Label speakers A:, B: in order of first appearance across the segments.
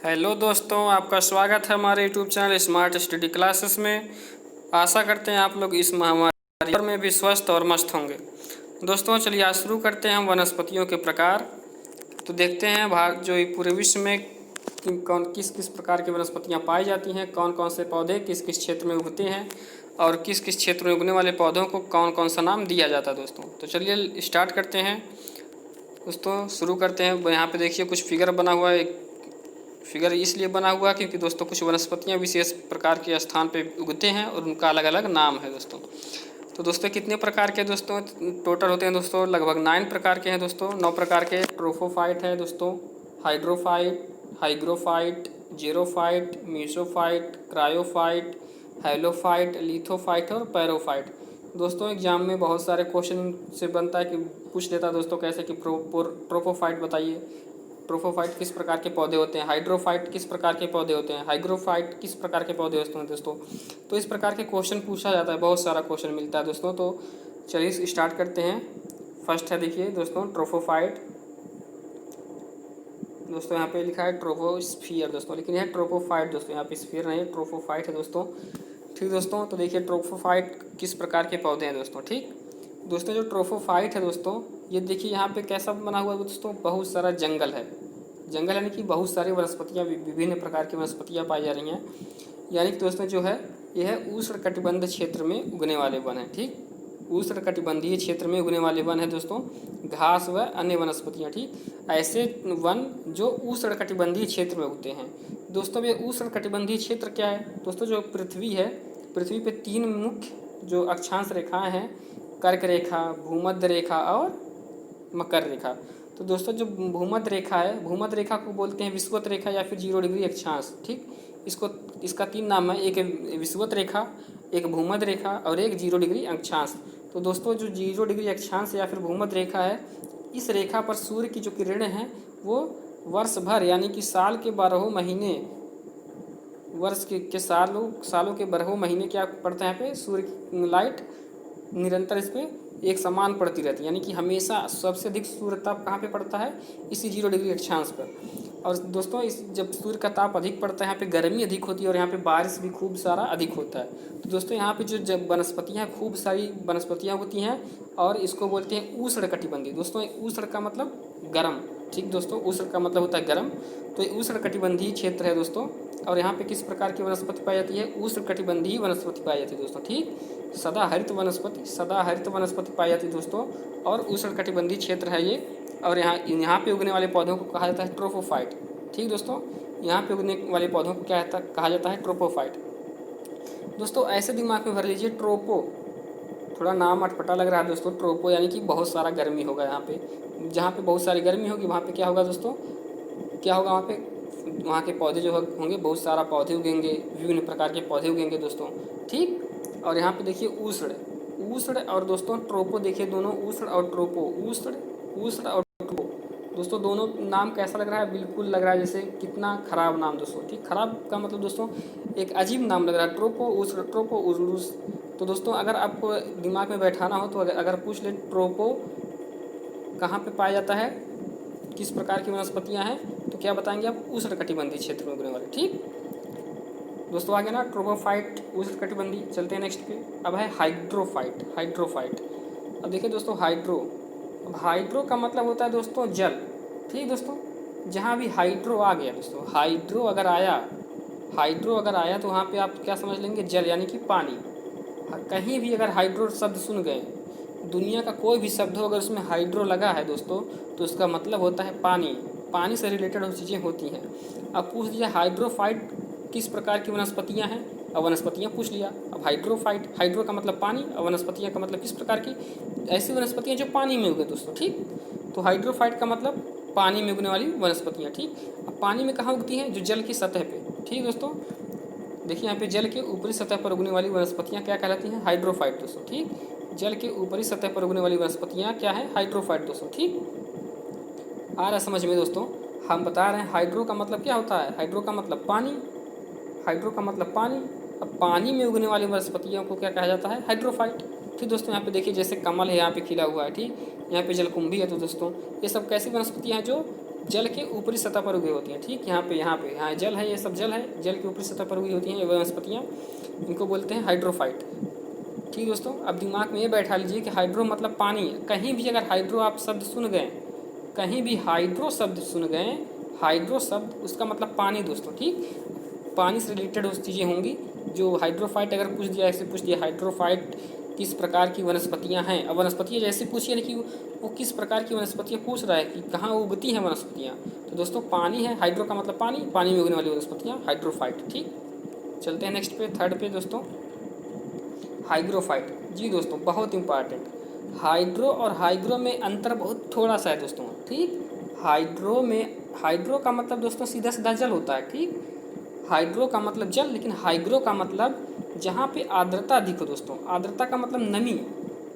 A: Hello दोस्तों, आपका स्वागत है हमारे YouTube channel smart study classes में। आशा करते हैं आप लोग इस महामारी में भी स्वस्थ और मस्त होंगे। दोस्तों चलिए आज शुरू करते हैं हम वनस्पतियों के प्रकार। तो देखते हैं भारत जो पूरे विश्व में किस किस प्रकार की वनस्पतियां पाई जाती हैं, कौन कौन से पौधे किस किस क्षेत्र में उगते हैं और किस किस क्षेत्र में उगने वाले पौधों को कौन कौन सा नाम दिया जाता है। दोस्तों तो चलिए स्टार्ट करते हैं। दोस्तों शुरू करते हैं। यहाँ पे देखिए कुछ फिगर बना हुआ है। फिगर इसलिए बना हुआ क्योंकि दोस्तों कुछ वनस्पतियां विशेष प्रकार के स्थान पे उगते हैं और उनका अलग अलग नाम है दोस्तों। तो दोस्तों कितने प्रकार के दोस्तों टोटल होते हैं दोस्तों? लगभग 9 प्रकार के हैं दोस्तों। 9 प्रकार के। ट्रोफोफाइट है दोस्तों, हाइड्रोफाइट, हाइग्रोफाइट, जेरोफाइट, मीसोफाइट, क्रायोफाइट, हैलोफाइट, लिथोफाइट और पैरोफाइट। दोस्तों एग्जाम में बहुत सारे क्वेश्चन से बनता है कि पूछ लेता है दोस्तों कैसे कि ट्रोफोफाइट बताइए, ट्रोफोफाइट किस प्रकार के पौधे होते हैं, हाइड्रोफाइट किस प्रकार के पौधे होते हैं, हाइग्रोफाइट किस प्रकार के पौधे होते हैं दोस्तों। तो इस प्रकार के क्वेश्चन पूछा जाता है, बहुत सारा क्वेश्चन मिलता है दोस्तों। तो चलिए स्टार्ट करते हैं। फर्स्ट है देखिए दोस्तों ट्रोफोफाइट। दोस्तों यहाँ पे लिखा है ट्रोफोस्फियर दोस्तों, लेकिन यह ट्रोफोफाइट दोस्तों, यहाँ पे स्फीयर नहीं है, ट्रोफोफाइट है दोस्तों। ठीक दोस्तों, तो देखिए ट्रोफोफाइट किस प्रकार के पौधे हैं दोस्तों। ठीक दोस्तों, जो ट्रोफोफाइट है दोस्तों, ये देखिए यहाँ पे कैसा बना हुआ है दोस्तों, बहुत सारा जंगल है। जंगल यानी कि बहुत सारी वनस्पतियाँ, विभिन्न प्रकार की वनस्पतियाँ पाई जा रही हैं। यानी कि दोस्तों जो है यह उष्णकटिबंध क्षेत्र में उगने वाले वन है। ठीक, उष्णकटिबंधीय क्षेत्र में उगने वाले वन है दोस्तों, घास व अन्य वनस्पतियाँ। ठीक, ऐसे वन जो उष्णकटिबंधीय क्षेत्र में उगते हैं। दोस्तों ये उष्णकटिबंधीय क्षेत्र क्या है दोस्तों? जो पृथ्वी है, पृथ्वी पे 3 मुख्य जो अक्षांश रेखाएं हैं, कर्क रेखा, भूमध्य रेखा और मकर रेखा। तो दोस्तों जो भूमध्य रेखा है, भूमध्य रेखा को बोलते हैं विषुवत रेखा या फिर 0 डिग्री अक्षांश। ठीक, इसका 3 नाम है, एक विषुवत रेखा, एक भूमध्य रेखा और एक 0 डिग्री अक्षांश। तो दोस्तों जो 0 डिग्री अक्षांश या फिर भूमध्य रेखा है, इस रेखा पर सूर्य की जो किरणें हैं वो वर्ष भर यानी कि साल के 12 महीने, वर्ष के सालों के 12 महीने क्या पड़ता है यहाँ पे, सूर्य की लाइट निरंतर इस पर एक समान पड़ती रहती है। यानी कि हमेशा सबसे अधिक सूर्य ताप कहाँ पे पड़ता है? इसी 0 डिग्री अक्षांश पर। और दोस्तों इस जब सूर्य का ताप अधिक पड़ता है, यहाँ पे गर्मी अधिक होती है और यहाँ पे बारिश भी खूब सारा अधिक होता है। तो दोस्तों यहाँ पे जो जब वनस्पतियाँ, खूब सारी वनस्पतियाँ होती हैं और इसको बोलते हैं उष्णकटिबंधीय। दोस्तों उष्ण का मतलब गर्म। ठीक दोस्तों, उष्ण का मतलब होता है गर्म। तो ये उष्णकटिबंधीय क्षेत्र है दोस्तों। और यहाँ पे किस प्रकार की वनस्पति पाई जाती है? उष्णकटिबंधीय वनस्पति पाई जाती है दोस्तों। ठीक, सदाहरित वनस्पति पाई जाती है दोस्तों। और उष्णकटिबंधीय क्षेत्र है ये। और यहाँ पे उगने वाले पौधों को कहा जाता है ट्रोफोफाइट। ठीक दोस्तों, यहाँ पे उगने वाले पौधों को क्या कहा जाता है? ट्रोपोफाइट। दोस्तों ऐसे दिमाग में भर लीजिए ट्रोपो, थोड़ा नाम अटपटा लग रहा है दोस्तों। ट्रोपो यानी कि बहुत सारा गर्मी होगा यहाँ पे। जहाँ पे बहुत सारी गर्मी होगी वहाँ पे क्या होगा दोस्तों? क्या होगा वहाँ पे? वहाँ के पौधे जो होंगे, बहुत सारा पौधे उगेंगे, विभिन्न प्रकार के पौधे उगेंगे दोस्तों। ठीक, और यहाँ पे देखिए उष्ण और दोस्तों ट्रोपो, देखिए दोनों उष्ण और ट्रोपो, उष्ण और ट्रोपो दोस्तों, दोनों नाम कैसा लग रहा है? बिल्कुल लग रहा है जैसे कितना खराब नाम दोस्तों। ठीक, खराब का मतलब दोस्तों एक अजीब नाम लग रहा है, ट्रोपो उष्ण, ट्रोपो उष्ण। तो दोस्तों अगर आपको दिमाग में बैठाना हो तो अगर पूछ ले ट्रोपो कहाँ पे पाया जाता है, किस प्रकार की वनस्पतियाँ हैं, तो क्या बताएंगे आप? उष्णकटिबंधीय क्षेत्र में उगने वाले। ठीक दोस्तों, आगे ना ट्रोपोफाइट उष्णकटिबंधीय। चलते हैं नेक्स्ट पे। अब है हाइड्रोफाइट। अब देखिए दोस्तों हाइड्रो का मतलब होता है दोस्तों जल। ठीक दोस्तों, जहाँ भी हाइड्रो आ गया दोस्तों, हाइड्रो अगर आया तो वहाँ पे आप क्या समझ लेंगे? जल यानी कि पानी। कहीं भी अगर हाइड्रो शब्द सुन गए, दुनिया का कोई भी शब्द हो अगर उसमें हाइड्रो लगा है दोस्तों, तो उसका मतलब होता है पानी। पानी से रिलेटेड चीज़ें होती हैं। अब पूछ दिया हाइड्रोफाइट किस प्रकार की वनस्पतियाँ हैं, अब वनस्पतियाँ पूछ लिया। अब हाइड्रोफाइट, हाइड्रो का मतलब पानी और वनस्पतियाँ का मतलब किस प्रकार की? ऐसी वनस्पतियाँ जो पानी में उगे दोस्तों। ठीक, तो हाइड्रोफाइट का मतलब पानी में उगने वाली वनस्पतियाँ। ठीक, अब पानी में कहाँ उगती हैं? जो जल की सतह पे। ठीक दोस्तों, देखिए यहाँ पे जल के ऊपरी सतह पर उगने वाली वनस्पतियाँ क्या कहलाती हैं? हाइड्रोफाइट दोस्तों। ठीक, जल के ऊपरी सतह पर उगने वाली वनस्पतियाँ क्या है? हाइड्रोफाइट दोस्तों। ठीक, आ रहा समझ में दोस्तों? हम बता रहे हैं हाइड्रो का मतलब क्या होता है? हाइड्रो का मतलब पानी, हाइड्रो का मतलब पानी। अब पानी में उगने वाली वनस्पतियों को क्या कहा जाता है? हाइड्रोफाइट। ठीक दोस्तों, यहाँ पे देखिए जैसे कमल है यहाँ पे खिला हुआ है। ठीक, यहाँ पे जलकुंभी है। तो दोस्तों ये सब कैसी वनस्पतियाँ हैं? जो जल के ऊपरी सतह पर उगे होती हैं। ठीक, यहाँ जल है, ये सब जल है, जल की ऊपरी सतह पर उगी होती हैं ये वनस्पतियाँ, इनको बोलते हैं हाइड्रोफाइट। ठीक दोस्तों, अब दिमाग में ये बैठा लीजिए कि हाइड्रो मतलब पानी। कहीं भी अगर हाइड्रो आप शब्द सुन गए, कहीं भी हाइड्रो शब्द सुन गए, हाइड्रो शब्द उसका मतलब पानी दोस्तों। ठीक, पानी से रिलेटेड उस चीज़ें होंगी जो हाइड्रोफाइट। अगर पूछ दिया, ऐसे पूछ दिया हाइड्रोफाइट किस प्रकार की वनस्पतियां हैं, अब वनस्पतियां जैसे पूछिए ना कि वो किस प्रकार की वनस्पतियां पूछ रहा है कि कहाँ उगती हैं वनस्पतियां, तो दोस्तों पानी है, हाइड्रो का मतलब पानी, पानी में उगने वाली वनस्पतियां हाइड्रोफाइट। ठीक, चलते हैं नेक्स्ट पे, थर्ड पे दोस्तों, हाइग्रोफाइट। जी दोस्तों, बहुत इंपॉर्टेंट, हाइड्रो और हाइग्रो में अंतर बहुत थोड़ा सा है दोस्तों। ठीक, हाइड्रो का मतलब दोस्तों सीधा सीधा जल होता है। ठीक, हाइड्रो का मतलब जल, लेकिन हाइग्रो का मतलब जहाँ पे आर्द्रता अधिक हो दोस्तों। आर्द्रता का मतलब नमी,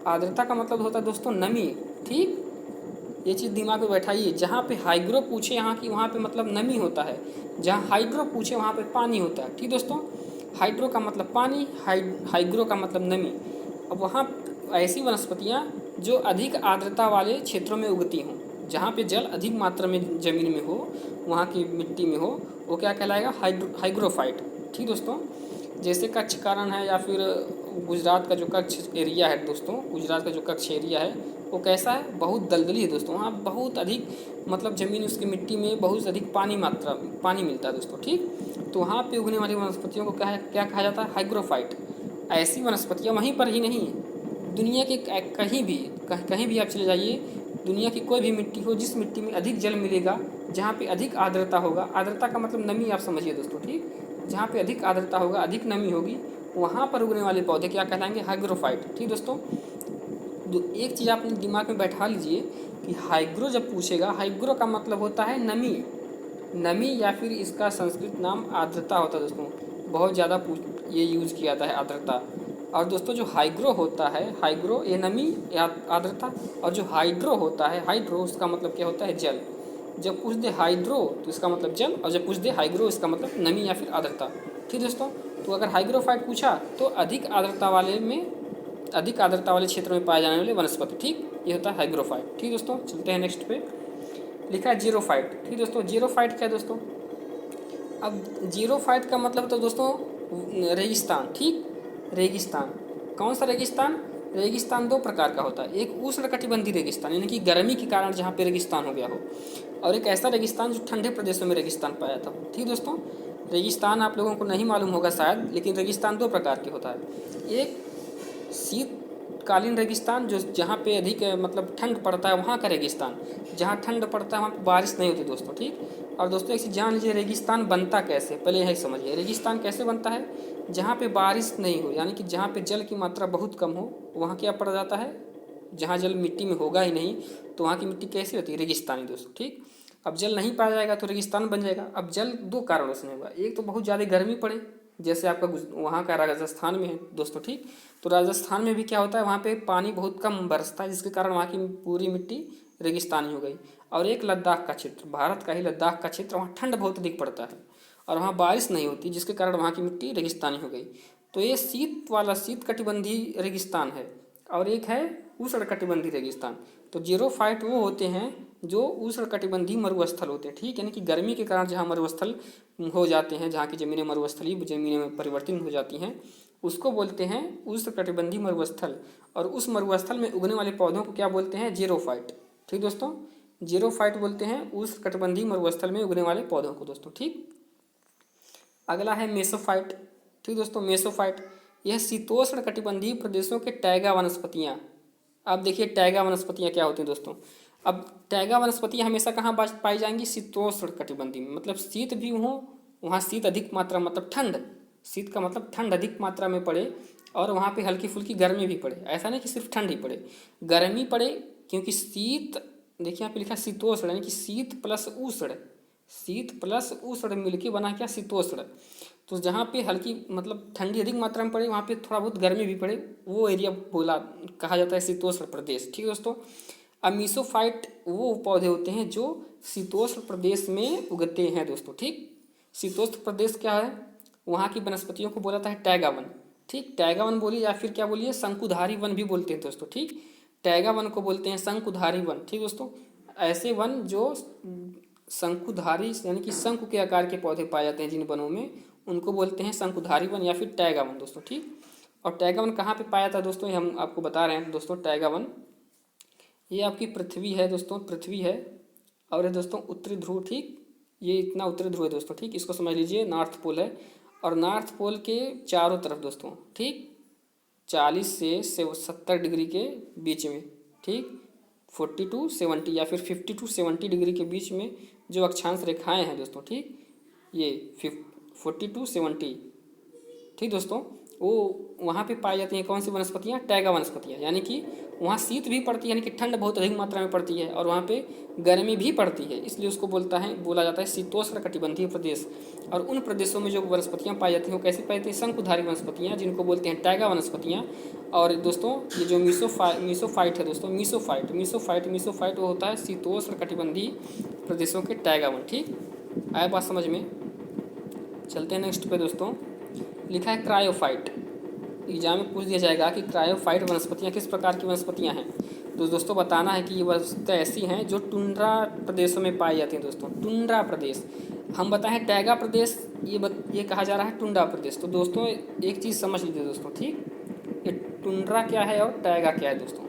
A: आर्द्रता का मतलब होता है दोस्तों नमी। ठीक, ये चीज़ दिमाग में बैठाइए, जहाँ पे हाइग्रो पूछे यहाँ की, वहाँ पे मतलब नमी होता है, जहाँ हाइड्रो पूछे वहाँ पे पानी होता है। ठीक दोस्तों, हाइड्रो का मतलब पानी, हाइग्रो का मतलब नमी। अब वहाँ ऐसी वनस्पतियाँ जो अधिक आर्द्रता वाले क्षेत्रों में उगती हों, जहाँ पे जल अधिक मात्रा में ज़मीन में हो, वहाँ की मिट्टी में हो, वो क्या कहलाएगा, हाइग्रोफाइट। ठीक दोस्तों, जैसे कच्छ कारण है, या फिर गुजरात का जो कच्छ एरिया है दोस्तों, गुजरात का जो कच्छ एरिया है वो कैसा है, बहुत दलदली है दोस्तों। वहाँ बहुत अधिक मतलब ज़मीन, उसकी मिट्टी में बहुत अधिक पानी मिलता है दोस्तों। ठीक, तो वहाँ पे उगने वाली वनस्पतियों को क्या कहा जाता है, हाइग्रोफाइट। ऐसी वनस्पतियाँ वहीं पर ही नहीं, दुनिया के कहीं भी आप चले जाइए, दुनिया की कोई भी मिट्टी हो, जिस मिट्टी में अधिक जल मिलेगा, जहाँ पे अधिक आर्द्रता होगा, आर्द्रता का मतलब नमी आप समझिए दोस्तों। ठीक, जहाँ पे अधिक आर्द्रता होगा, अधिक नमी होगी, वहाँ पर उगने वाले पौधे क्या कहलाएंगे, हाइग्रोफाइट। ठीक दोस्तों, एक चीज़ आपने दिमाग में बैठा लीजिए कि हाइग्रो जब पूछेगा, हाइग्रो का मतलब होता है नमी, नमी या फिर इसका संस्कृत नाम आर्द्रता होता है दोस्तों। बहुत ज़्यादा ये यूज किया जाता है आर्द्रता। और दोस्तों जो हाइग्रो होता है, हाइग्रो ये नमी या आर्द्रता, और जो हाइड्रो होता है, हाइड्रो उसका मतलब क्या होता है, जल। जब पूछ दे हाइड्रो तो इसका मतलब जल, और जब पूछ दे हाइग्रो इसका मतलब नमी या फिर आर्द्रता। ठीक दोस्तों, तो अगर हाइग्रोफाइट पूछा तो अधिक आर्द्रता वाले क्षेत्र में पाए जाने वाले वनस्पति। ठीक, ये होता है हाइग्रोफाइट। ठीक दोस्तों, चलते हैं नेक्स्ट पे, लिखा है जीरोफाइट। ठीक दोस्तों, जीरोफाइट क्या है दोस्तों, अब जीरोफाइट का मतलब तो दोस्तों रेगिस्तान। ठीक, रेगिस्तान, कौन सा रेगिस्तान, रेगिस्तान दो प्रकार का होता है, एक उष्णकटिबंधीय रेगिस्तान यानी कि गर्मी के कारण जहाँ पे रेगिस्तान हो गया हो, और एक ऐसा रेगिस्तान जो ठंडे प्रदेशों में रेगिस्तान पाया था। ठीक दोस्तों, रेगिस्तान आप लोगों को नहीं मालूम होगा शायद, लेकिन रेगिस्तान दो प्रकार के होता है, एक शीतकालीन रेगिस्तान जो जहाँ पे अधिक मतलब ठंड पड़ता है वहाँ का रेगिस्तान, जहाँ ठंड पड़ता है वहाँ पे बारिश नहीं होती दोस्तों। ठीक, और दोस्तों एक चीज़ जान लीजिए, रेगिस्तान बनता कैसे, पहले यही समझिए, रेगिस्तान कैसे बनता है, जहाँ पे बारिश नहीं हो, यानी कि जहाँ पे जल की मात्रा बहुत कम हो, वहाँ क्या पड़ जाता है, जहाँ जल मिट्टी में होगा ही नहीं, तो वहाँ की मिट्टी कैसी होती है, रेगिस्तानी दोस्तों। ठीक, अब जल नहीं पाया जाएगा तो रेगिस्तान बन जाएगा। अब जल दो कारणों से नहीं होगा, एक तो बहुत ज़्यादा गर्मी पड़े, जैसे आपका वहाँ का राजस्थान में है दोस्तों। ठीक, तो राजस्थान में भी क्या होता है, वहाँ पे पानी बहुत कम बरसता है, जिसके कारण वहाँ की पूरी मिट्टी रेगिस्तानी हो गई। और एक लद्दाख का क्षेत्र, भारत का ही लद्दाख का क्षेत्र, वहाँ ठंड बहुत अधिक पड़ता है और वहाँ बारिश नहीं होती, जिसके कारण वहाँ की मिट्टी रेगिस्तानी हो गई। तो ये शीत कटिबंधीय रेगिस्तान है, और एक है उष्णकटिबंधीय रेगिस्तान। तो जीरोफाइट वो होते हैं जो उष्णकटिबंधीय मरुस्थल होते हैं। ठीक, यानी कि गर्मी के कारण जहाँ मरुस्थल हो जाते हैं, जहाँ की ज़मीनें मरुस्थलीय ज़मीनें में परिवर्तित हो जाती हैं, उसको बोलते हैं उष्णकटिबंधीय मरुस्थल। और उस मरुस्थल में उगने वाले पौधों को क्या बोलते हैं, जीरोफाइट। ठीक दोस्तों, जीरोफाइट बोलते हैं उष्णकटिबंधीय मरुस्थल में उगने वाले पौधों को दोस्तों। ठीक, अगला है मेसोफाइट। ठीक दोस्तों, मेसोफाइट यह शीतोष्ण कटिबंधीय प्रदेशों के टैगा वनस्पतियाँ। अब देखिए टैगा वनस्पतियाँ क्या होती हैं दोस्तों। अब टैगा वनस्पतियाँ हमेशा कहाँ पाई जाएंगी, शीतोष्ण कटिबंधीय में, मतलब शीत भी हो, वहाँ शीत अधिक मात्रा मतलब ठंड, शीत का मतलब ठंड अधिक मात्रा में पड़े, और वहाँ पे हल्की फुल्की गर्मी भी पड़े। ऐसा नहीं कि सिर्फ ठंड ही पड़े, गर्मी पड़े, क्योंकि शीत, देखिए यहाँ पे लिखा शीतोष्ण, यानी कि शीत प्लस उष्ण, शीत प्लस उष्ण मिलके बना क्या, शीतोष्ण। तो जहाँ पे हल्की मतलब ठंडी अधिक मात्रा में पड़े, वहाँ पे थोड़ा बहुत गर्मी भी पड़े, वो एरिया कहा जाता है शीतोष्ण प्रदेश। ठीक है दोस्तों, अब मीसोफाइट वो पौधे होते हैं जो शीतोष्ण प्रदेश में उगते हैं दोस्तों। ठीक, शीतोष्ण प्रदेश क्या है, वहाँ की वनस्पतियों को बोला जाता है टैगा वन। ठीक, टैगा वन बोलिए या फिर क्या बोलिए, शंकुधारी वन भी बोलते हैं दोस्तों। ठीक, टैगा वन को बोलते हैं शंकुधारी वन। ठीक दोस्तों, ऐसे वन जो शंकुधारी यानी कि शंकु के आकार के पौधे पाए जाते हैं जिन वनों में, उनको बोलते हैं शंकुधारी वन या फिर टैगा वन दोस्तों। ठीक, और टैगा वन कहाँ पे पाया था दोस्तों, ये हम आपको बता रहे हैं दोस्तों। टैगा वन ये आपकी पृथ्वी है दोस्तों, पृथ्वी है और ये दोस्तों उत्तरी ध्रुव। ठीक, ये इतना उत्तरी ध्रुव है दोस्तों। ठीक, इसको समझ लीजिए नॉर्थ पोल है, और नॉर्थ पोल के चारों तरफ दोस्तों, ठीक, 40 से 70 डिग्री के बीच में, ठीक, 40 टू 70 या फिर 50 टू 70 डिग्री के बीच में जो अक्षांश रेखाएं हैं दोस्तों, ठीक, ये 40 टू 70, ठीक दोस्तों, वो वहाँ पे पाई जाती हैं कौन सी वनस्पतियाँ, टैगा वनस्पतियाँ। यानी कि वहाँ शीत भी पड़ती है, यानी कि ठंड बहुत अधिक मात्रा में पड़ती है, और वहाँ पे गर्मी भी पड़ती है, इसलिए उसको बोला जाता है शीतोष्ण कटिबंधीय प्रदेश। और उन प्रदेशों में जो वनस्पतियाँ पाई जाती हैं वो कैसी पाई जाती हैं, शंकुधारी वनस्पतियाँ, जिनको बोलते हैं टैगा वनस्पतियाँ। और दोस्तों ये जो मीसोफाइट है दोस्तों, मीसोफाइट वो होता है शीतोष्ण कटिबंधीय प्रदेशों के टैगा वन। ठीक, आया बात समझ में। चलते हैं नेक्स्ट पे दोस्तों। लिखा है क्रायोफाइट। एग्जाम में पूछ दिया जाएगा कि क्रायोफाइट वनस्पतियाँ किस प्रकार की वनस्पतियाँ हैं। तो दोस्तों बताना है कि ये वनस्पतियाँ ऐसी हैं जो टुंड्रा प्रदेशों में पाई जाती हैं दोस्तों। टुंड्रा प्रदेश, हम बताएं टैगा प्रदेश, ये कहा जा रहा है टुंड्रा प्रदेश। तो दोस्तों एक चीज़ समझ लीजिए दोस्तों, ठीक, ये टुंड्रा क्या है और टैगा क्या है दोस्तों।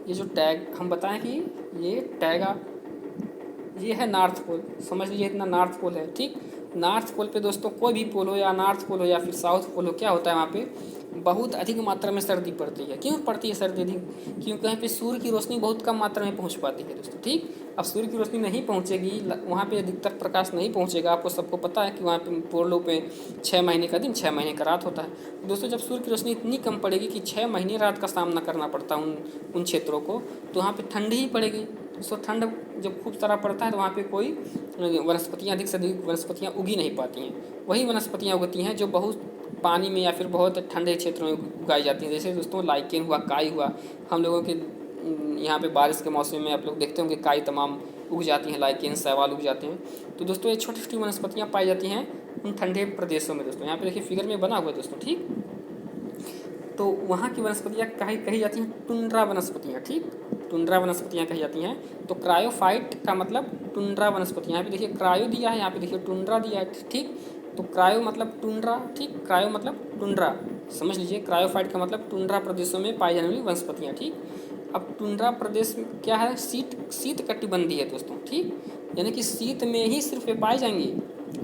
A: ये जो टैग हम बताएं कि ये टैगा, ये है नॉर्थ पोल, समझ लीजिए इतना नॉर्थ पोल है। ठीक, नॉर्थ पोल पे दोस्तों कोई भी पोल हो, या नॉर्थ पोल हो या फिर साउथ पोल हो, क्या होता है वहाँ पे बहुत अधिक मात्रा में सर्दी पड़ती है। क्यों पड़ती है सर्दी अधिक, क्योंकि वहाँ पे सूर्य की रोशनी बहुत कम मात्रा में पहुँच पाती है दोस्तों। ठीक, अब सूर्य की रोशनी नहीं पहुँचेगी वहाँ पे, अधिकतर प्रकाश नहीं पहुँचेगा। आपको सबको पता है कि वहाँ पे पोलों पे 6 महीने का दिन 6 महीने का रात होता है दोस्तों। जब सूर्य की रोशनी इतनी कम पड़ेगी कि 6 महीने रात का सामना करना पड़ता है उन क्षेत्रों को, तो वहाँ पर ठंडी ही पड़ेगी। तो ठंड जब खूब सारा पड़ता है तो वहाँ पे कोई वनस्पतियाँ, अधिक से अधिक वनस्पतियाँ उगी नहीं पाती हैं। वही वनस्पतियाँ उगती हैं जो बहुत पानी में या फिर बहुत ठंडे क्षेत्रों में उगाई जाती हैं। जैसे दोस्तों लाइकेन हुआ, काई हुआ। हम लोगों के यहाँ पे बारिश के मौसम में आप लोग देखते होंगे काई तमाम उग जाती हैं, लाइकेन, शैवाल उग जाते हैं। तो दोस्तों ये छोटी छोटी वनस्पतियाँ पाई जाती हैं उन ठंडे प्रदेशों में दोस्तों। यहाँ पे देखिए फिगर में बना हुआ है दोस्तों। ठीक, तो वहाँ की वनस्पतियाँ कही जाती हैं टुंड्रा वनस्पतियाँ। ठीक, टुंड्रा वनस्पतियाँ कही जाती हैं। तो क्रायोफाइट का मतलब टुंड्रा वनस्पतियाँ। यहाँ पे देखिए क्रायो दिया है, यहाँ पे देखिए टुंड्रा दिया है। ठीक, तो क्रायो मतलब टुंड्रा, ठीक, क्रायो मतलब टुंड्रा, समझ लीजिए। क्रायोफाइट का मतलब टुंड्रा प्रदेशों में पाई जाने वाली वनस्पतियाँ। ठीक, अब टुंड्रा प्रदेश क्या है, शीत कटिबंधी है दोस्तों। ठीक, यानी कि शीत में ही सिर्फ ये पाए जाएंगे।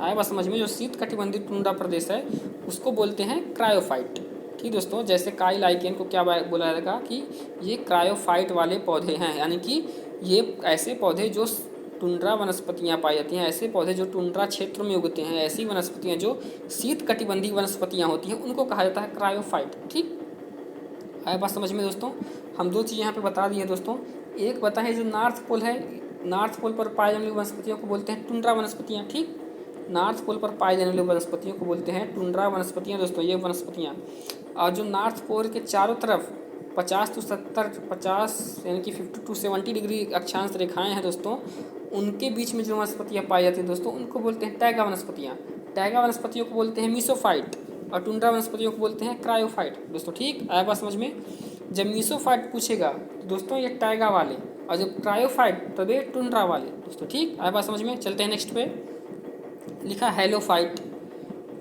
A: आया बात समझ में। जो शीत कटिबंधी टुंड्रा प्रदेश है उसको बोलते हैं क्रायोफाइट। ठीक दोस्तों, जैसे काई लाइकेन को क्या बोला जाएगा कि ये क्रायोफाइट वाले पौधे हैं, यानी कि ये ऐसे पौधे जो टुंड्रा वनस्पतियाँ पाई जाती हैं, ऐसे पौधे जो टुंड्रा क्षेत्र में उगते हैं, ऐसी वनस्पतियाँ जो शीत कटिबंधी वनस्पतियाँ होती हैं, उनको कहा जाता है क्रायोफाइट। ठीक, आया बात समझ में दोस्तों। हम दो चीज़ यहाँ पे बता दी हैं दोस्तों। एक बताएं जो नॉर्थ पोल है, नॉर्थ पोल पर पाए जाने वाली वनस्पतियों को बोलते हैं टुंड्रा वनस्पतियाँ। ठीक, नॉर्थ पोल पर पाए जाने वाली वनस्पतियों को बोलते हैं टुंड्रा वनस्पतियाँ दोस्तों, ये वनस्पतियाँ। और जो नॉर्थ पोल के चारों तरफ 50 यानी कि 50 टू 70 डिग्री अक्षांश रेखाएं हैं दोस्तों, उनके बीच में जो वनस्पतियाँ पाई जाती हैं दोस्तों, उनको बोलते हैं टैगा वनस्पतियाँ। टैगा वनस्पतियों को बोलते हैं मीसोफाइट, और टुंड्रा वनस्पतियों को बोलते हैं क्रायोफाइट दोस्तों। ठीक, आया बात समझ में। जब मीसोफाइट पूछेगा तो दोस्तों ये टैगा वाले, और जब क्रायोफाइट तब ये टुंड्रा वाले दोस्तों। ठीक, आया बात समझ में। चलते हैं नेक्स्ट पे। लिखा हैलोफाइट,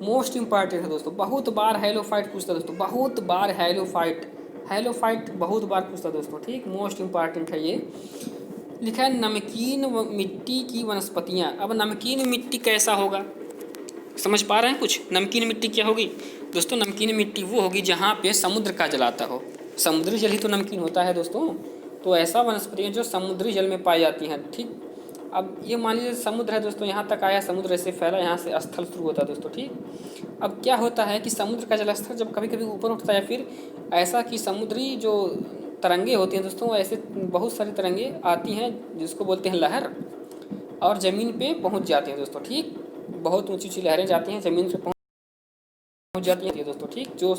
A: मोस्ट इंपॉर्टेंट है दोस्तों। बहुत बार हैलोफाइट पूछता है दोस्तों, बहुत बार हैलोफाइट बहुत बार पूछता है दोस्तों। ठीक, मोस्ट इंपॉर्टेंट है ये। लिखा है नमकीन मिट्टी की वनस्पतियाँ। अब नमकीन मिट्टी कैसा होगा, समझ पा रहे हैं कुछ। नमकीन मिट्टी क्या होगी दोस्तों, नमकीन मिट्टी वो होगी जहाँ पे समुद्र का जल आता हो। समुद्री जल ही तो नमकीन होता है दोस्तों। तो ऐसा वनस्पतियाँ जो समुद्री जल में पाई जाती हैं। ठीक, अब ये मान लीजिए समुद्र है दोस्तों, यहाँ तक आया, समुद्र ऐसे फैला, यहाँ से स्थल शुरू होता है दोस्तों। ठीक, अब क्या होता है कि समुद्र का जलस्तर जब कभी कभी ऊपर उठता है, फिर ऐसा कि समुद्री जो तरंगे होती हैं दोस्तों, ऐसे बहुत सारी तरंगे आती हैं जिसको बोलते हैं लहर, और ज़मीन पे पहुँच जाती हैं दोस्तों। ठीक, बहुत ऊंची ऊंची लहरें जाती हैं, ज़मीन पे पहुँच जाती हैं दोस्तों। ठीक, जो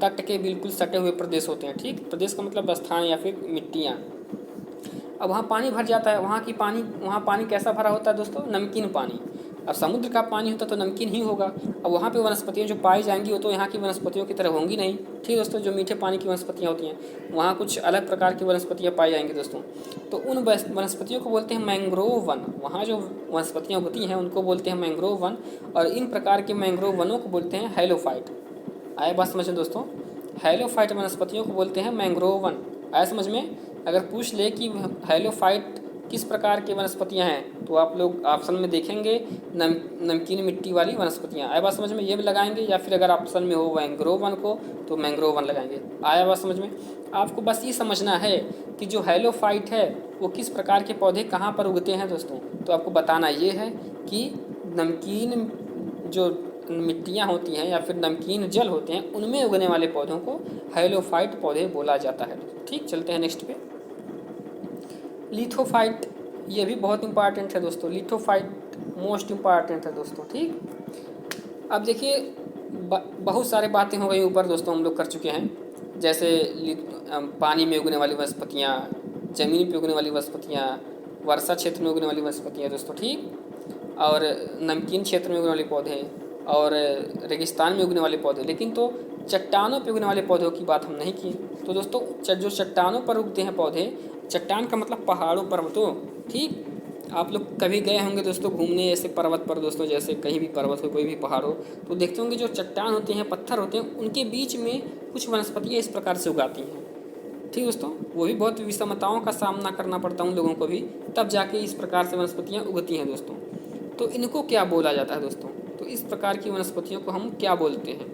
A: तट के बिल्कुल सटे हुए प्रदेश होते हैं। ठीक, प्रदेश का मतलब स्थान या फिर मिट्टियाँ। अब वहाँ पानी भर जाता है, वहाँ पानी कैसा भरा होता है दोस्तों, नमकीन पानी। अब समुद्र का पानी होता तो नमकीन ही होगा। अब वहाँ पे वनस्पतियाँ जो पाई जाएंगी वो तो यहाँ की वनस्पतियों की तरह होंगी नहीं। ठीक दोस्तों, जो मीठे पानी की वनस्पतियाँ होती हैं वहाँ कुछ अलग प्रकार की वनस्पतियाँ पाई जाएंगी दोस्तों। तो उन वनस्पतियों को बोलते हैं मैंग्रोव वन। वहाँ जो वनस्पतियाँ होती हैं उनको बोलते हैं मैंग्रोव वन, और इन प्रकार के मैंग्रोव वनों को बोलते हैं हैलोफाइट। आए बात समझ में दोस्तों, हैलोफाइट वनस्पतियों को बोलते हैं मैंग्रोव वन। आया समझ में? अगर पूछ ले कि हैलोफाइट किस प्रकार की वनस्पतियां हैं तो आप लोग ऑप्शन में देखेंगे नमकीन मिट्टी वाली वनस्पतियां। आया बात समझ में? ये भी लगाएंगे, या फिर अगर ऑप्शन में हो मैंग्रोव वन को तो मैंग्रोव वन लगाएंगे। आया बात समझ में? आपको बस ये समझना है कि जो हैलोफाइट है वो किस प्रकार के पौधे कहाँ पर उगते हैं दोस्तों। तो आपको बताना ये है कि नमकीन जो मिट्टियाँ होती हैं या फिर नमकीन जल होते हैं उनमें उगने वाले पौधों को हैलोफाइट पौधे बोला जाता है। ठीक, चलते हैं नेक्स्ट पे। लिथोफाइट, ये भी बहुत इंपॉर्टेंट है दोस्तों। लिथोफाइट मोस्ट इम्पॉर्टेंट है दोस्तों। ठीक, अब देखिए बहुत सारे बातें हो गई ऊपर दोस्तों, हम लोग कर चुके हैं। जैसे पानी में उगने वाली वनस्पतियाँ, ज़मीन पे उगने वाली वनस्पतियाँ, वर्षा क्षेत्र में उगने वाली वनस्पतियाँ दोस्तों। ठीक, और नमकीन क्षेत्र में उगने वाले पौधे और रेगिस्तान में उगने वाले पौधे। लेकिन तो चट्टानों पे उगने वाले पौधों की बात हम नहीं किए। तो दोस्तों जो चट्टानों पर उगते हैं पौधे, चट्टान का मतलब पहाड़ों पर्वतों। ठीक, आप लोग कभी गए होंगे दोस्तों घूमने ऐसे पर्वत पर दोस्तों, जैसे कहीं भी पर्वत हो कोई भी पहाड़ हो तो देखते होंगे जो चट्टान होते हैं, पत्थर होते हैं, उनके बीच में कुछ वनस्पतियाँ इस प्रकार से उगाती हैं। ठीक दोस्तों, वो भी बहुत विषमताओं का सामना करना पड़ता है उन लोगों को भी, तब जाके इस प्रकार से वनस्पतियाँ उगती हैं दोस्तों। तो इनको क्या बोला जाता है दोस्तों? तो इस प्रकार की वनस्पतियों को हम क्या बोलते हैं?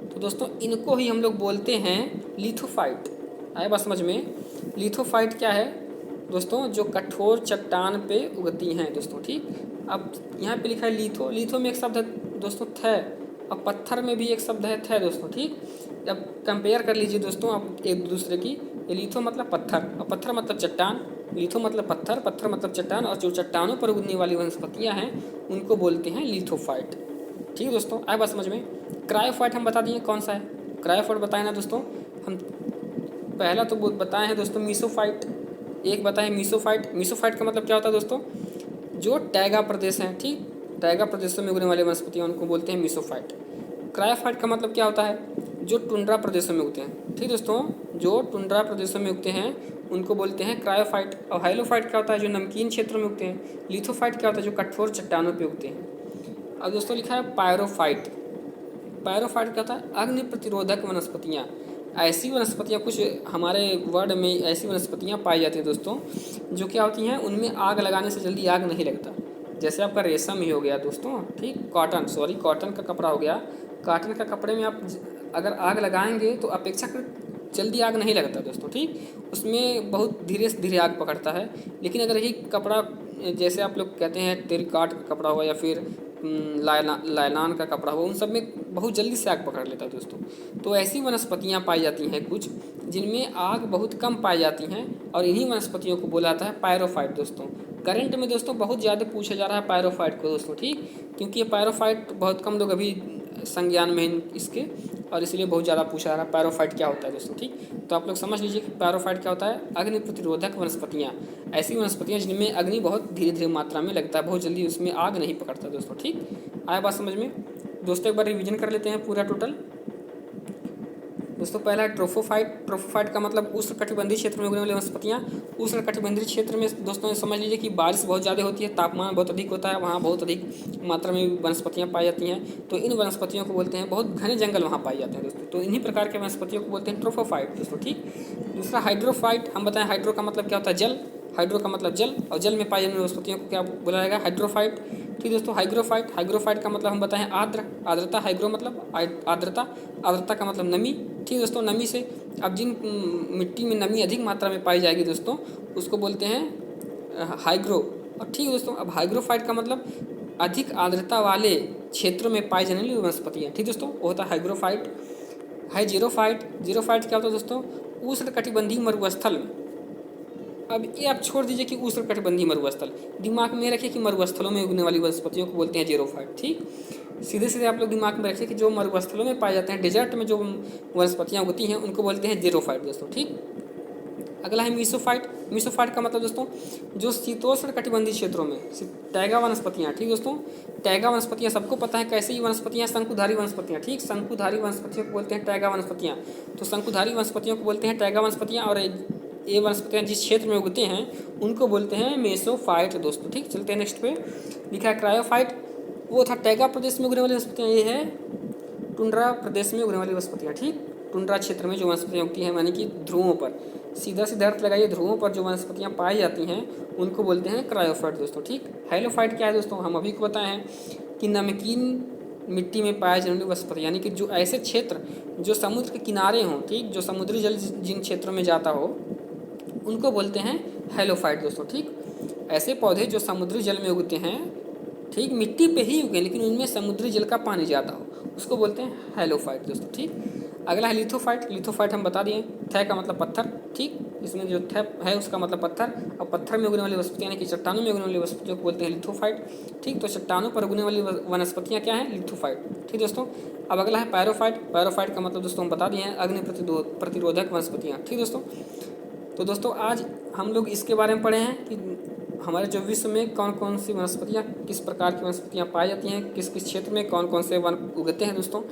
A: तो दोस्तों इनको ही हम लोग बोलते हैं लिथोफाइट। आए बात समझ में? लिथोफाइट क्या है दोस्तों? जो कठोर चट्टान पे उगती हैं दोस्तों। ठीक, अब यहाँ पे लिखा है लिथो। लिथो में एक शब्द है दोस्तों थ, और पत्थर में भी एक शब्द है थ दोस्तों। ठीक, अब कंपेयर कर लीजिए दोस्तों आप एक दूसरे की। लिथो मतलब पत्थर और पत्थर मतलब चट्टान। लिथो मतलब पत्थर, पत्थर मतलब चट्टान, और जो चट्टानों पर उगने वाली वनस्पतियाँ हैं उनको बोलते हैं लिथोफाइट। ठीक दोस्तों, आए बात समझ में? क्रायोफाइट हम बता दिए कौन सा है। क्रायोफाइट बताए ना दोस्तों हम, पहला तो बताए हैं दोस्तों मीसोफाइट, एक बताएं मीसोफाइट। मीसोफाइट का मतलब क्या होता है दोस्तों? जो टैगा प्रदेश हैं, ठीक, टैगा प्रदेशों में उगने वाले वनस्पतियाँ उनको बोलते हैं मीसोफाइट। क्रायोफाइट का मतलब क्या होता है? जो टुंड्रा प्रदेशों में उगते हैं। ठीक दोस्तों, जो टुंड्रा प्रदेशों में उगते हैं उनको बोलते हैं क्रायोफाइट। और हाइलोफाइट क्या होता है? जो नमकीन क्षेत्रों में उगते हैं। लिथोफाइट क्या होता है? जो कठोर चट्टानों पे उगते हैं। अब दोस्तों लिखा है पायरोफाइट। पायरोफाइट क्या होता है? अग्नि प्रतिरोधक वनस्पतियाँ। ऐसी वनस्पतियाँ, कुछ हमारे वर्ड में ऐसी वनस्पतियाँ पाई जाती हैं दोस्तों जो क्या होती हैं, उनमें आग लगाने से जल्दी आग नहीं लगता। जैसे आपका रेशम ही हो गया दोस्तों, ठीक, कॉटन का कपड़ा हो गया। कॉटन का कपड़े में आप अगर आग लगाएंगे तो अपेक्षाकृत जल्दी आग नहीं लगता दोस्तों। ठीक, उसमें बहुत धीरे से धीरे आग पकड़ता है। लेकिन अगर यही कपड़ा, जैसे आप लोग कहते हैं टेरिकॉट का कपड़ा हुआ या फिर लायलान का कपड़ा हुआ, उन सब में बहुत जल्दी से आग पकड़ लेता है दोस्तों। तो ऐसी वनस्पतियाँ पाई जाती हैं कुछ जिनमें आग बहुत कम पाई जाती हैं, और इन्हीं वनस्पतियों को बोला जाता है पायरोफाइट दोस्तों। करंट में दोस्तों बहुत ज़्यादा पूछा जा रहा है पायरोफाइट को दोस्तों। ठीक, क्योंकि ये पायरोफाइट बहुत कम लोग अभी संज्ञान में हैं इसके, और इसलिए बहुत ज़्यादा पूछा जा रहा है पायरोफाइट क्या होता है दोस्तों। ठीक, तो आप लोग समझ लीजिए कि पायरोफाइट क्या होता है? अग्नि प्रतिरोधक वनस्पतियाँ। ऐसी वनस्पतियाँ जिनमें अग्नि बहुत धीरे धीरे मात्रा में लगता है, बहुत जल्दी उसमें आग नहीं पकड़ता दोस्तों। ठीक, आया बात समझ में? दोस्तों एक बार रिवीजन कर लेते हैं पूरा टोटल। दोस्तों पहला है ट्रोफोफाइट। ट्रोफोफाइट का मतलब उष्णकटिबंधीय क्षेत्र में उगने वाली वनस्पतियाँ। उष्णकटिबंधीय क्षेत्र में दोस्तों समझ लीजिए कि बारिश बहुत ज़्यादा होती है, तापमान बहुत अधिक होता है, वहाँ बहुत अधिक मात्रा में वनस्पतियाँ पाई जाती हैं। तो इन वनस्पतियों को बोलते हैं, बहुत घने जंगल वहाँ पाए जाते हैं दोस्तों। तो इन्हीं प्रकार के वनस्पतियों को बोलते हैं ट्रोफोफाइट दोस्तों। ठीक, दूसरा हाइड्रोफाइट। हम बताएं हाइड्रो का मतलब क्या होता है? जल। हाइड्रो का मतलब जल, और जल में पाई जाने वाली वनस्पतियों को क्या बोला जाएगा? हाइड्रोफाइट। ठीक दोस्तों, हाइग्रोफाइट। हाइग्रोफाइट का मतलब हम बताएं आर्द्र, आर्द्रता। हाइग्रो मतलब आर्द्रता, आर्द्रता का मतलब नमी। ठीक दोस्तों, नमी से अब जिन मिट्टी में नमी अधिक मात्रा में पाई जाएगी दोस्तों उसको बोलते हैं हाइग्रो। और ठीक दोस्तों, अब हाइग्रोफाइट का मतलब अधिक आर्द्रता वाले क्षेत्रों में पाई जाने वाली वनस्पतियाँ। ठीक दोस्तों, वो होता है हाइग्रोफाइट। है जीरोफाइट। जीरोफाइट क्या होता है दोस्तों? उष्णकटिबंधीय मरुस्थल में। अब ये आप छोड़ दीजिए कि उष्णकटिबंधीय मरुस्थल, दिमाग में रखिए कि मरुस्थलों में उगने वाली वनस्पतियों को बोलते हैं जीरोफाइट। ठीक, सीधे सीधे आप लोग दिमाग में रखिए कि जो मरुस्थलों में पाए जाते हैं, डेजर्ट में जो वनस्पतियाँ उगती हैं उनको बोलते हैं जीरोफाइट दोस्तों। ठीक, अगला है मीसोफाइट। मीसोफाइट का मतलब दोस्तों जो शीतोष्ण कटिबंधीय क्षेत्रों में टैगा वनस्पतियाँ, ठीक दोस्तों। टैगा वनस्पतियाँ सबको पता है कैसी ही वनस्पतियाँ, शंकुधारी वनस्पतियाँ, ठीक। शंकुधारी वनस्पतियों को बोलते हैं टैगा वनस्पतियाँ। तो शंकुधारी वनस्पतियों को बोलते हैं टैगा वनस्पतियाँ, और ये वनस्पतियाँ जिस क्षेत्र में उगते हैं उनको बोलते हैं मेसोफाइट दोस्तों, ठीक। चलते हैं नेक्स्ट पे। लिखा है क्रायोफाइट, वो था टैगा प्रदेश में उगने वाली वनस्पतियाँ। ये है टुंड्रा प्रदेश में उगने वाली वनस्पतियाँ, ठीक। टुंड्रा क्षेत्र में जो वनस्पतियाँ उगती हैं, यानी कि ध्रुवों पर, सीधा सीधा अर्थ लगाइए, ध्रुवों पर जो वनस्पतियाँ पाई जाती हैं उनको बोलते हैं क्रायोफाइट दोस्तों, ठीक। हाइलोफाइट क्या है दोस्तों, हम अभी को बताए हैं कि नमकीन मिट्टी में पाए जाने वाली वनस्पति, यानी कि जो ऐसे क्षेत्र जो समुद्र के किनारे हों, ठीक, जो समुद्री जल जिन क्षेत्रों में जाता हो उनको बोलते हैं हेलोफाइट दोस्तों, ठीक। ऐसे पौधे जो समुद्री जल में उगते हैं, ठीक, मिट्टी पे ही उगे लेकिन उनमें समुद्री जल का पानी जाता हो, उसको बोलते हैं हेलोफाइट दोस्तों, ठीक। अगला है लिथोफाइट। लिथोफाइट हम बता दिए, थे का मतलब पत्थर, ठीक। इसमें जो थे है उसका मतलब पत्थर, और पत्थर में उगने वाली वनस्पतियाँ यानी कि चट्टानों में उगने वाली वनस्पतियों को बोलते हैं लिथोफाइट, ठीक। तो चट्टानों पर उगने वाली वनस्पतियाँ क्या हैं, लिथोफाइट, ठीक दोस्तों। अब अगला है पैरोफाइट। पैरोफाइट का मतलब दोस्तों हम बता दिए हैं अग्नि प्रतिरोधक वनस्पतियाँ, ठीक दोस्तों। तो दोस्तों आज हम लोग इसके बारे में पढ़े हैं कि हमारे जो विश्व में कौन कौन सी वनस्पतियाँ, किस प्रकार की वनस्पतियाँ पाई जाती हैं, किस किस क्षेत्र में कौन कौन से वन उगते हैं दोस्तों।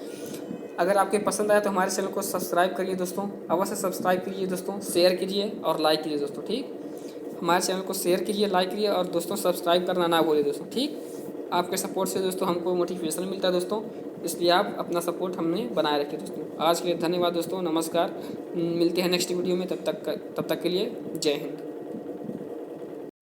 A: अगर आपके पसंद आए तो हमारे चैनल को सब्सक्राइब करिए दोस्तों, अवश्य सब्सक्राइब कीजिए दोस्तों, शेयर कीजिए और लाइक कीजिए दोस्तों, ठीक। हमारे चैनल को शेयर कीजिए, लाइक कीजिए और दोस्तों सब्सक्राइब करना ना भूलिए दोस्तों, ठीक। आपके सपोर्ट से दोस्तों हमको मोटिवेशन मिलता है दोस्तों, इसलिए आप अपना सपोर्ट हमने बनाए रखिए दोस्तों। आज के लिए धन्यवाद दोस्तों, नमस्कार। मिलते हैं नेक्स्ट वीडियो में, तब तक के लिए जय हिंद।